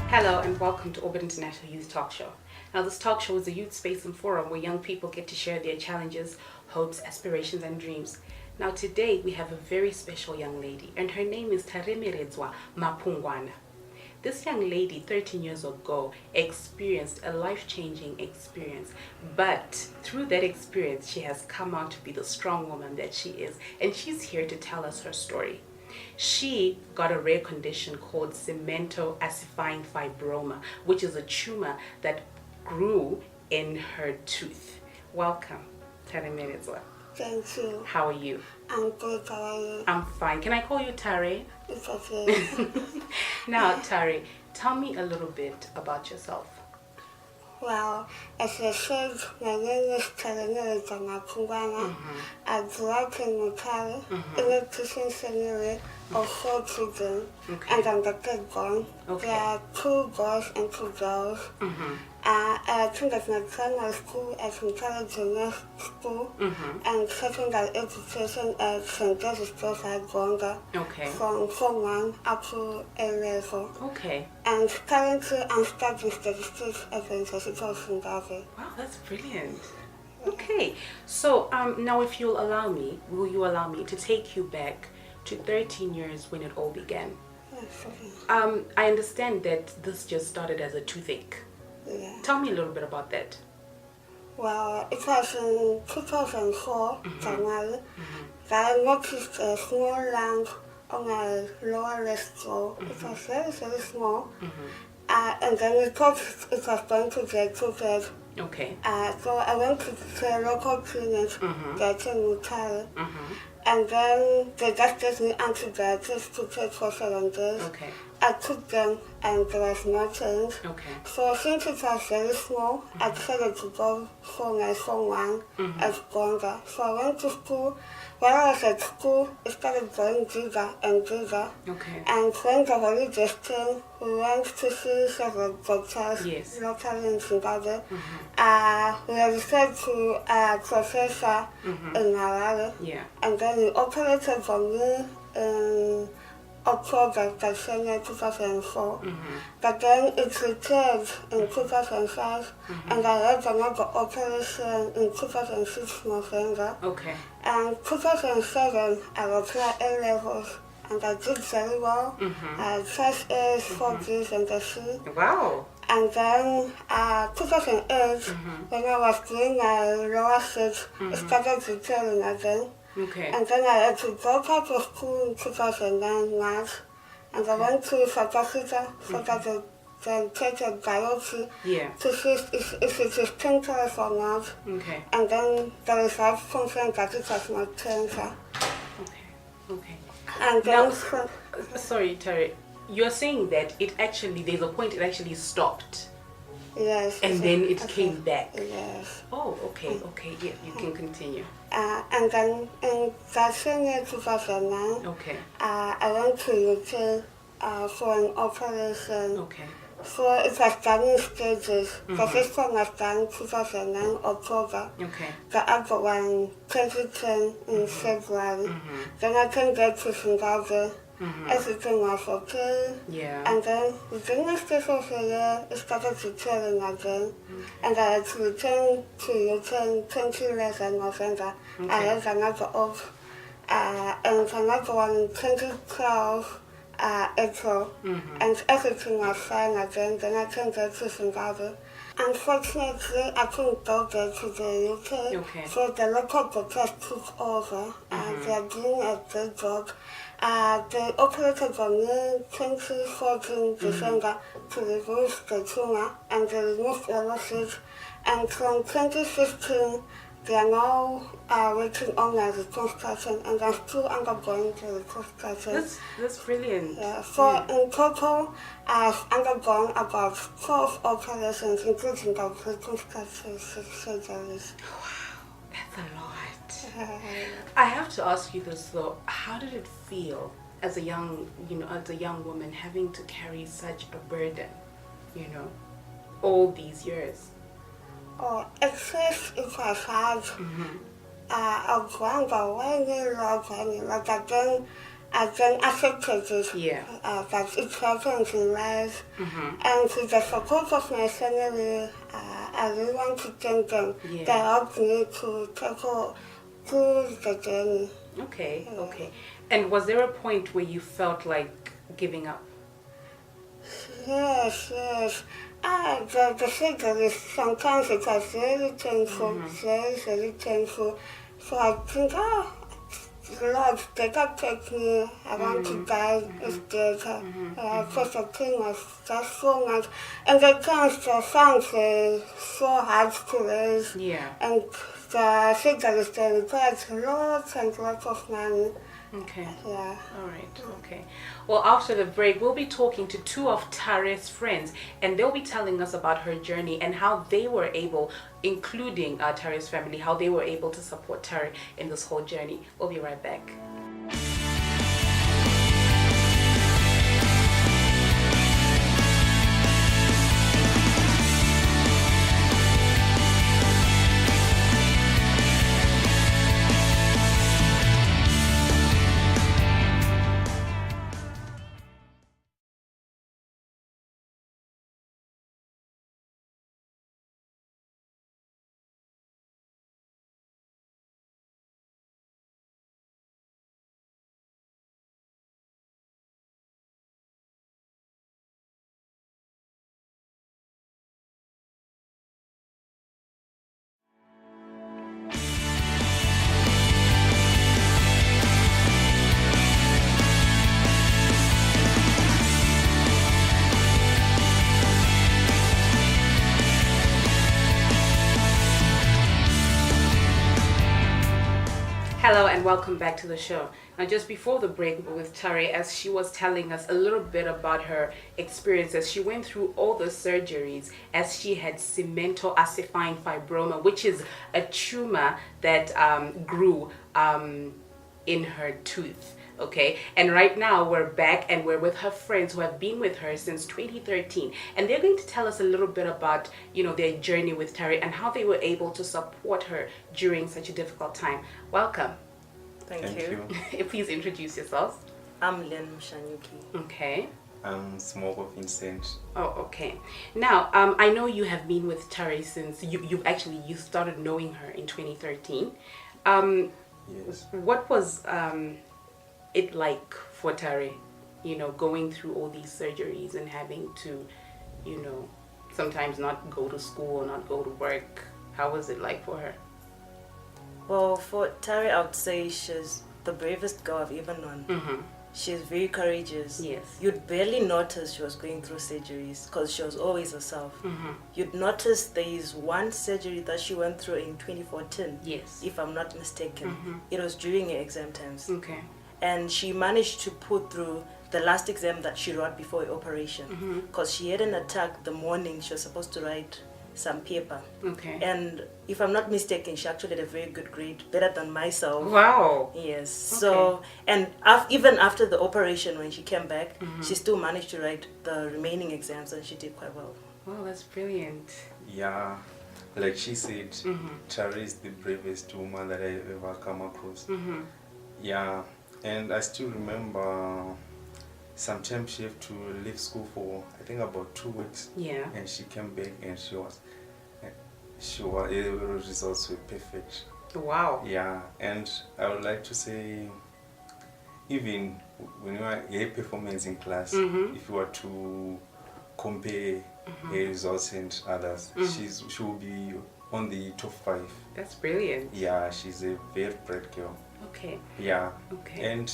Hello and welcome to Orbit International Youth Talk Show. Now, this talk show is a youth space and forum where young people get to share their challenges, hopes, aspirations, and dreams. Now, today we have a very special young lady, and her name is Taremeredzwa Mapungwana. This young lady, 13 years ago, experienced a life-changing experience, but through that experience, she has come out to be the strong woman that she is, and she's here to tell us her story. She got a rare condition called cemento ossifying fibroma, which is a tumor that grew in her tooth. Welcome, Taremeredzwa. Thank you. How are you? I'm good. How are you? I'm fine. Can I call you Tare? It's okay. Now, Tare, tell me a little bit about yourself. Well, as I said, my name is Taremeredzwa Mapungwana. I grew up in Tare, in a Christian family of 4 children, and I'm the third born. There are 2 boys and 2 girls. I attended my primary school at Tare Junior School and secondary education at St. Joseph's Girls Gonda from Form 1 up to A level. Okay. And currently I'm studying statistics at the University of Zimbabwe. Wow, that's brilliant. Okay, so now if you'll allow me, will you allow me to take you back to 13 years when it all began? Yes, okay. I understand that this just started as a toothache. Yeah. Tell me a little bit about that. Well, it was in 2004, January, that I noticed a small lump on my lower left jaw. It was very, very small. And then we thought it was going to get too bad. Okay. So I went to the local clinic that's in Tare. And then they just gave me antibiotics to take for 7 days. Okay. I took them and there was no change. Okay. So since it was very small, I decided to go for my Form 1 at Gonda. So I went to school. While I was at school, it started going bigger and bigger. Okay. And when the holidays came, we went to see several doctors locally in Zimbabwe. We were referred to a professor in Harare. Yeah. And then he operated for me in October, that's year 2004. But then it returned in 2005, and I had another operation in 2006 November. Okay. And 2007, I applied A levels, and I did very well. I had 5 A's, 4 B's, and a C. Wow. And then 2008, when I was doing my lower stage, it started returning again. Okay. And then I had to drop out of school in 2009 March, and I went to South Africa so that they take a biopsy to see if it is cancerous or not. Okay. And then the results confirmed that it was not cancer. Okay. And Now, then sorry, Tare, you're saying that it actually, there's a point it actually stopped. yes. And then it came back. Yes. Oh, okay, yeah, you can continue. And then in that same year, 2009, I went to UK for an operation. Okay. So it was done in stages. The first one was done in 2009, October. Okay. The other one, 2010 in February. Then I came back to Zimbabwe. Everything was okay. Yeah. And then within the space of a year, it started returning again. And I had to return to UK in 2011 November. I had another off. And another one in 2012 April. And everything was fine again. Then I came back to Zimbabwe. Unfortunately, I couldn't go back to the UK. So the local doctors took over. They are doing a great job. They operated on me in 2014 December to remove the tumor, and they removed all of it. And from 2015, they are now working on my reconstruction, and I'm still undergoing the reconstruction. That's brilliant. Yeah, so in total, I've undergone about 12 operations, including the reconstruction surgeries. Wow, that's a lot. I have to ask you this though. How did it feel as a young woman having to carry such a burden, all these years? Oh, at first it was hard. I was wondering why me love, but then then accepted it. Yeah. That it happens in life. Mm-hmm. And with the support of my family, I really want to thank them. Yeah. They helped me to tackle through the journey. Okay, okay. And was there a point where you felt like giving up? Yes, yes. The surgery, sometimes it was very painful, very painful. So I think, Lord, better take me. I want to die instead. Because the pain was just so much. And the chance, the sounds were so hard to raise. Yeah. And the surgery required lots and lots of money. Okay. Yeah. All right. Okay. Well, after the break, we'll be talking to two of Tare's friends, and they'll be telling us about her journey and how they were able, including Tare's family, how they were able to support Tare in this whole journey. We'll be right back. Hello and welcome back to the show. Now, just before the break with Tare, as she was telling us a little bit about her experiences, she went through all the surgeries as she had cemento-ossifying fibroma, which is a tumor that grew in her tooth. Okay, and right now we're back and we're with her friends who have been with her since 2013, and they're going to tell us a little bit about, you know, their journey with Tare and how they were able to support her during such a difficult time. Welcome. Thank you. Please introduce yourselves. I'm Len Mshanyuki. Okay. I'm Smoko Vincent. Oh, okay. Now, I know you have been with Tare since you started knowing her in 2013. Yes. What was it like for Tare, you know, going through all these surgeries and having to, you know, sometimes not go to school or not go to work? How was it like for her? Well, for Tare, I would say she's the bravest girl I've ever known. Mm-hmm. She's very courageous. Yes. You'd barely notice she was going through surgeries because she was always herself. Mm-hmm. You'd notice there is one surgery that she went through in 2014. Yes. If I'm not mistaken. Mm-hmm. It was during her exam times. Okay. And she managed to put through the last exam that she wrote before her operation because she had an attack the morning she was supposed to write some paper. Okay. And if I'm not mistaken, she actually had a very good grade, better than myself. Wow. Yes. So, and even after the operation, when she came back, she still managed to write the remaining exams and she did quite well. Wow, that's brilliant. Yeah, like she said, Tare is the bravest woman that I've ever come across. Mm-hmm. Yeah, and I still remember sometimes she had to leave school for I think about 2 weeks. Yeah. And she came back and her results were perfect. Wow. Yeah, and I would like to say, even when you are a performance in class, if you were to compare her results and others, she will be on the top 5. That's brilliant. Yeah, she's a very bright girl. Okay. Yeah. Okay. And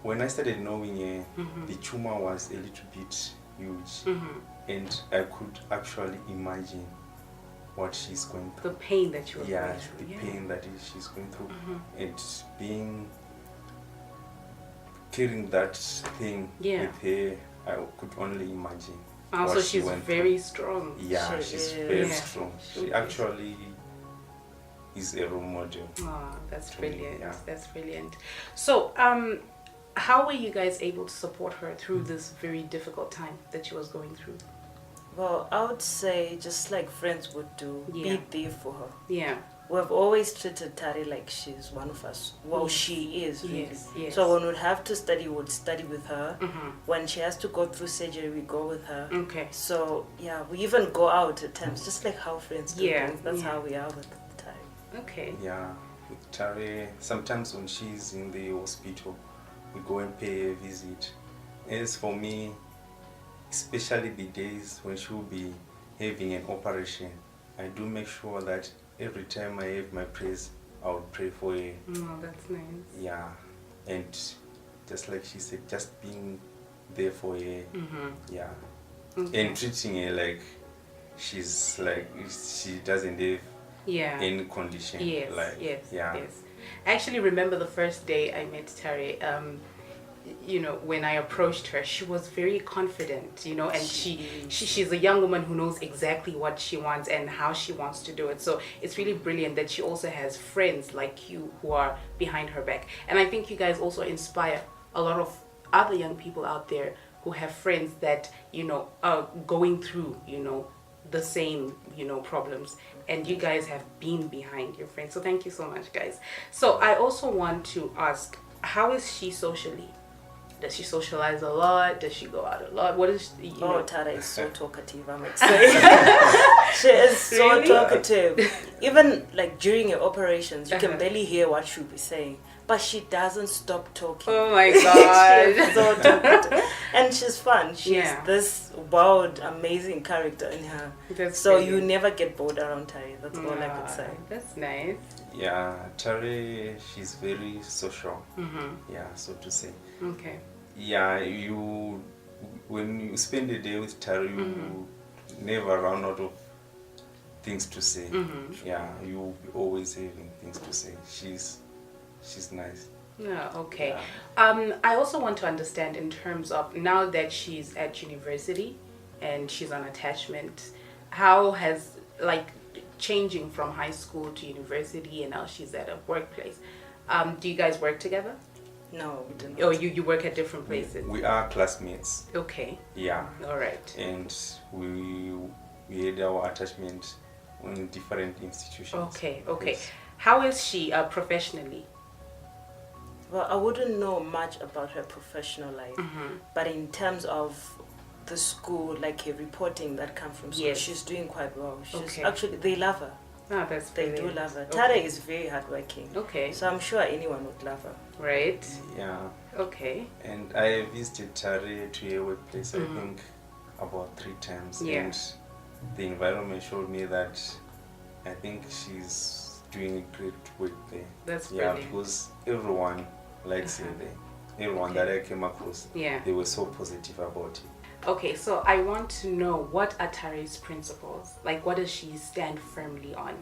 when I started knowing her, the tumor was a little bit huge, and I could actually imagine what she's going through. The pain that you were Yeah, going through. the pain that she's going through, and carrying that thing with her, I could only imagine. Also, what she she's went very strong. through. Yeah, She she's is. very Yeah. strong. She She is. actually is a role model. Oh, that's To me, brilliant. yeah. That's brilliant. So, how were you guys able to support her through this very difficult time that she was going through? Well, I would say just like friends would do, Yeah. be there for her. Yeah. we've always treated Tare like she's one of us. Well, Yes. she is really. Yes, yes. So when we'd have to study, we'd study with her. Mm-hmm. When she has to go through surgery, we go with her. Okay. So yeah, we even go out at times, just like how friends do Yeah, things. That's yeah. how we are with Tare. Okay. Yeah, with Tare, sometimes when she's in the hospital, we go and pay a visit. As for me, especially the days when she'll be having an operation, I do make sure that every time I have my prayers, I'll pray for her. Oh, that's nice. Yeah, and just like she said, just being there for her. Mm-hmm. Yeah, Okay. and treating her like she's like she doesn't have Yeah. any condition. Yes, Like, yes, yeah. yes. I actually remember the first day I met Tare. You know, when I approached her, she was very confident. You know, and she's a young woman who knows exactly what she wants and how she wants to do it. So it's really brilliant that she also has friends like you who are behind her back. And I think you guys also inspire a lot of other young people out there who have friends that, you know, are going through, you know, the same, you know, problems, and you guys have been behind your friends. So thank you so much, guys. So I also want to ask, how is she socially? Does she socialize a lot? Does she go out a lot? What is, you Oh, know? Tara is so talkative, I must say. She is so Really? talkative. Even like during her operations, you Uh-huh. can barely hear what she'll be saying. But she doesn't stop talking. Oh my She god. is so talkative. And she's fun. She's Yeah. this wild, amazing character in her. That's So you brilliant. never get bored around Tare. That's all I could Ah, say. That's nice. Yeah, Tare, she's very social. Mm-hmm. Yeah, so to say. Okay. Yeah, you when you spend a day with Tare, you never run out of things to say. Mm-hmm. Yeah, you'll be always having things to say. She's nice. Yeah, okay. Yeah. I also want to understand in terms of now that she's at university and she's on attachment, how has, like, changing from high school to university and now she's at a workplace, do you guys work together? No, we didn't. Or you work at different places? We are classmates. Okay, Yeah, all right. and we had our attachment in different institutions. Okay, okay. Yes. How is she professionally? Well, I wouldn't know much about her professional life, but in terms of the school, like her reporting that comes from school, Yes. she's doing quite well. She's Okay. actually, they love her. Oh, that's They brilliant. do love her. Okay. Tare is very hardworking, Okay, so I'm sure anyone would love her. right. Yeah, Okay. and I visited Tare to her workplace, I think, about 3 times. Yeah. And the environment showed me that I think she's doing a great work there. That's Yeah, brilliant. because everyone likes her there. Everyone Okay. that I came across, Yeah. they were so positive about it. Okay, so I want to know, what are Tare's principles? Like, what does she stand firmly on?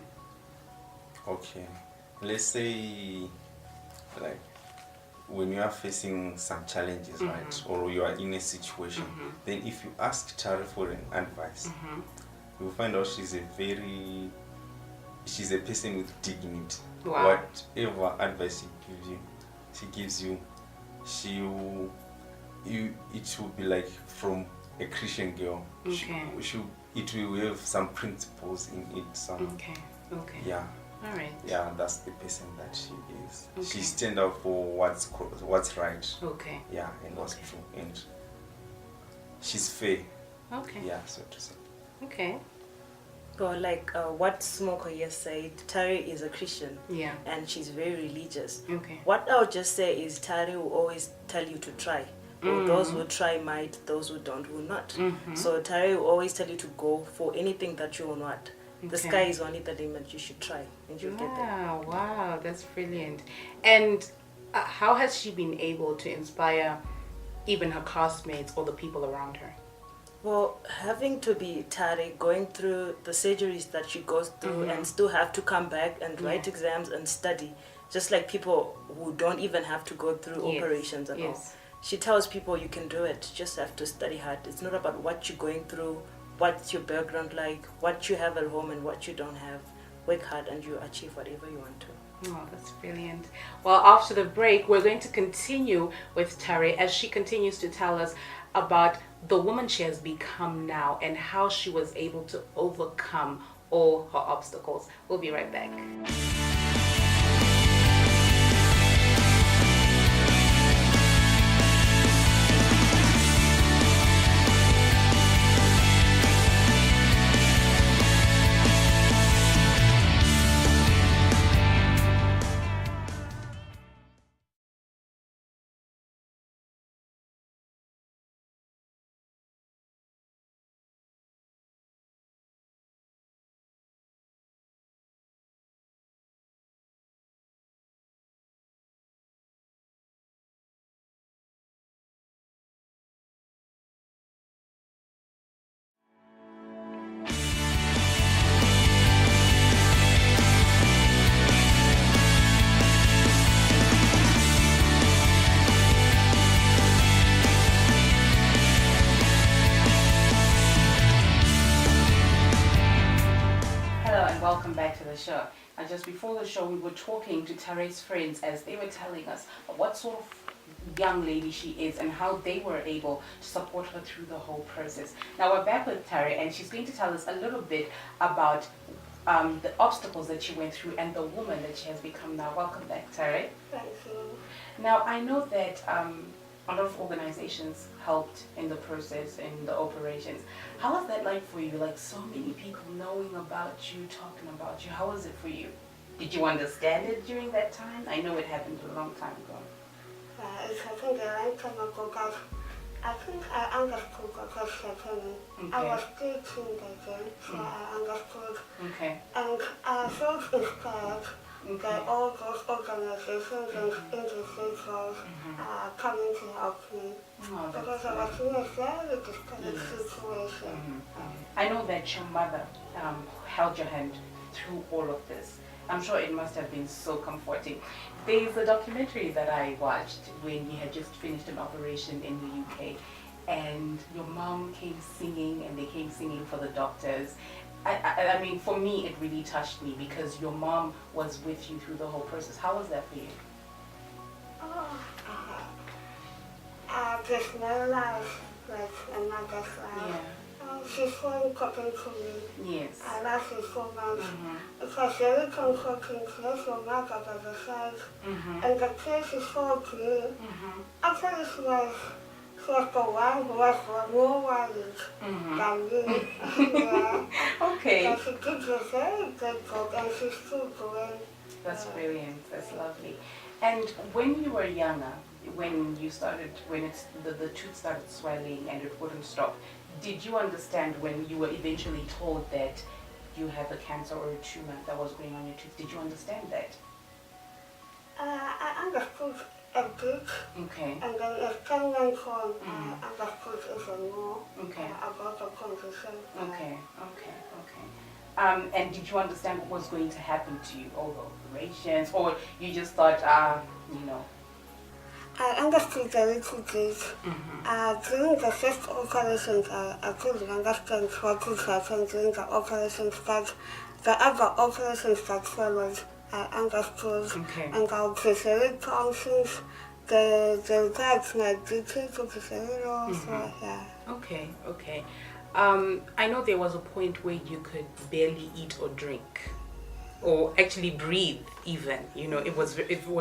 Okay, let's say, like, when you are facing some challenges, right, or you are in a situation, then if you ask Tare for an advice, you'll find out she's a person with dignity. Wow. Whatever advice she gives you, it will be like from a Christian girl. Okay. It will have some principles in it. Some, Okay, okay. yeah. All right. Yeah, that's the person that she is. Okay. She stand up for what's right. Okay. Yeah, and what's Okay. true, and she's fair. Okay. Yeah, so to say. Okay. Well, like what Smoko here said, Tare is a Christian Yeah. and she's very religious. Okay. What I'll just say is Tare will always tell you to try. Or those who try might, those who don't will not. So Tare will always tell you to go for anything that you want. The Okay. sky is only the limit. You should try and you'll get there. Wow, wow, that's brilliant. And how has she been able to inspire even her classmates or the people around her? Well, having to be Tare, going through the surgeries that she goes through and still have to come back and write exams and study, just like people who don't even have to go through Yes, operations and all. yes. She tells people you can do it, you just have to study hard. It's not about what you're going through, what's your background like, what you have at home and what you don't have. Work hard and you achieve whatever you want to. Oh, that's brilliant. Well, after the break, we're going to continue with Tare as she continues to tell us about the woman she has become now and how she was able to overcome all her obstacles. We'll be right back. Welcome back to the show. Now, just before the show, we were talking to Tare's friends as they were telling us what sort of young lady she is and how they were able to support her through the whole process. Now, we're back with Tare, and she's going to tell us a little bit about the obstacles that she went through and the woman that she has become now. Welcome back, Tare. Thank you. Now, I know that a lot of organizations helped in the process, in the operations. How was that like for you? Like, so many people knowing about you, talking about you. How was it for you? Did you understand it during that time? I know it happened a long time ago. It happened a long time ago, but I think I understood what was happening. I Okay. was 13 then, so I understood. Okay. And I felt inspired by Okay. all those organizations and individuals coming to help me. Oh, that's Because I was in a very difficult situation. I know that your mother held your hand through all of this. I'm sure it must have been so comforting. There's a documentary that I watched when you had just finished an operation in the UK, and your mom came singing, and they came singing for the doctors. I mean, for me, it really touched me because your mom was with you through the whole process. How was that for you? Just my life, like another's life. She's so important to me. Yes. I love her so much. It was very comforting to have your mother by the side. And the place is so clean. Actually, she was the one who was more worried than me. Yeah. Okay. But she did a very good job, and she's still doing. That's brilliant. That's lovely. And when you were younger, when you started, when it's the tooth started swelling and it wouldn't stop, did you understand when you were eventually told that you have a cancer or a tumor that was growing on your tooth? Did you understand that? I understood a bit, Okay. and then as time went on, I understood even more Okay. about the condition. Okay. And did you understand what was going to happen to you, all the operations, or you just thought, you know? I understood a little bit. During the first operations, I couldn't understand what would happen during the operations, but the other operations that followed, I understood. Okay. And I'll be very conscious. The guides my duty to be very low, so yeah. Okay. I know there was a point where you could barely eat or drink, or actually breathe even. You know, it was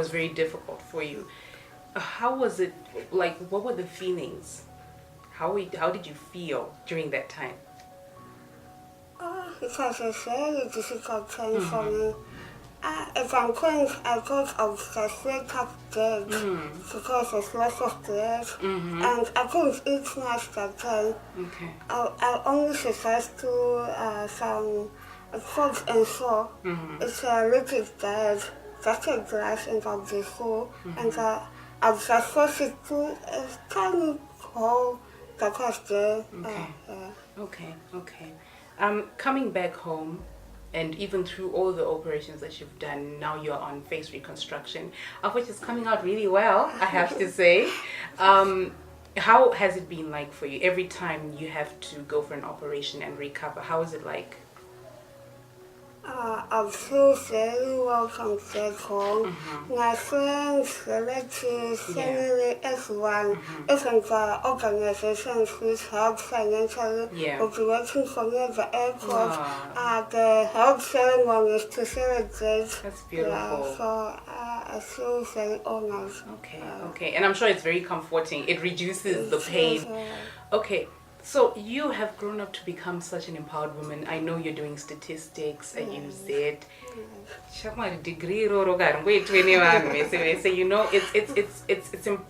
very difficult for you. How was it, like, what were the feelings? How did you feel during that time? It was a very difficult time for me. At some point, I thought I would just wake up dead because of loss of blood, and I couldn't eat much that time. Okay. I only survived to some food and so. It's a liquid diet, just a glass and I'll be full, and I'll just force it to a tiny hole that was there. Okay. Coming back home, and even through all the operations that you've done, now you're on face reconstruction, of which is coming out really well, I have to say. How has it been like for you every time you have to go for an operation and recover? How is it like? I feel very welcome at home. My friends, relatives, family, everyone. Even the organizations which help financially Yeah. will be waiting for me at the airport. Ah. The help ceremonies to celebrate. That's beautiful. Yeah, so I feel very honored. Okay. And I'm sure it's very comforting. It reduces the pain. Okay. So you have grown up to become such an empowered woman. I know you're doing statistics, and you said, degree you know,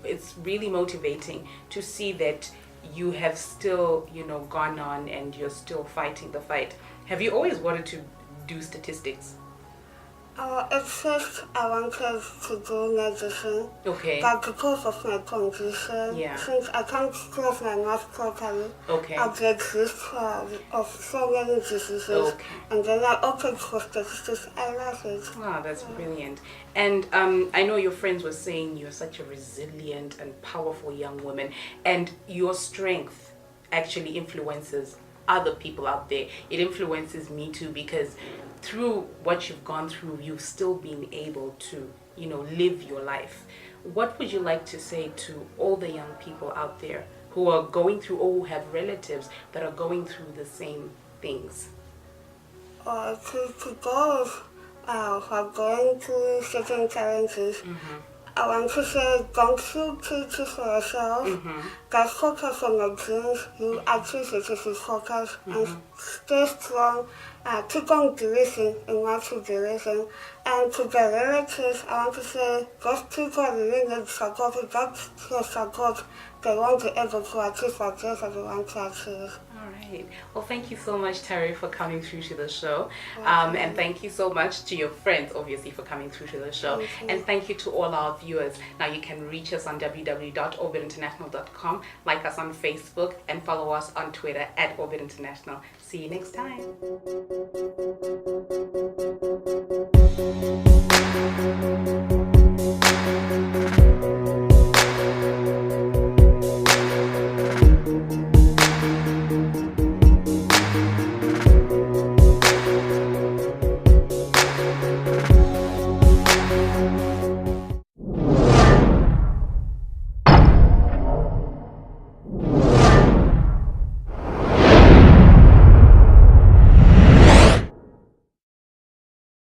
it's really motivating to see that you have still, you know, gone on and you're still fighting the fight. Have you always wanted to do statistics? At first, I wanted to do medicine. Okay. But because of my condition, Yeah. since I can't close my mouth properly, Okay. I get risk of so many diseases. Okay. And then I opted for statistics. I love it. Wow, that's brilliant. And I know your friends were saying you're such a resilient and powerful young woman, and your strength actually influences other people out there. It influences me too, because through what you've gone through, you've still been able to, you know, live your life. What would you like to say to all the young people out there who are going through, or who have relatives that are going through the same things? To those who are going through certain challenges, I want to say, don't feel pity for yourself. Just focus on your dreams. You achieve it if you focus and stay strong. Keep on believing in what you believe in. And to the relatives, I want to say, those people really need support. Without your support, they won't be able to achieve what they want to achieve. All right. Well, thank you so much, Tare, for coming through to the show. And thank you so much to your friends, obviously, for coming through to the show. And thank you to all our viewers. Now, you can reach us on www.orbitinternational.com, like us on Facebook, and follow us on Twitter at Orbit International. See you next time.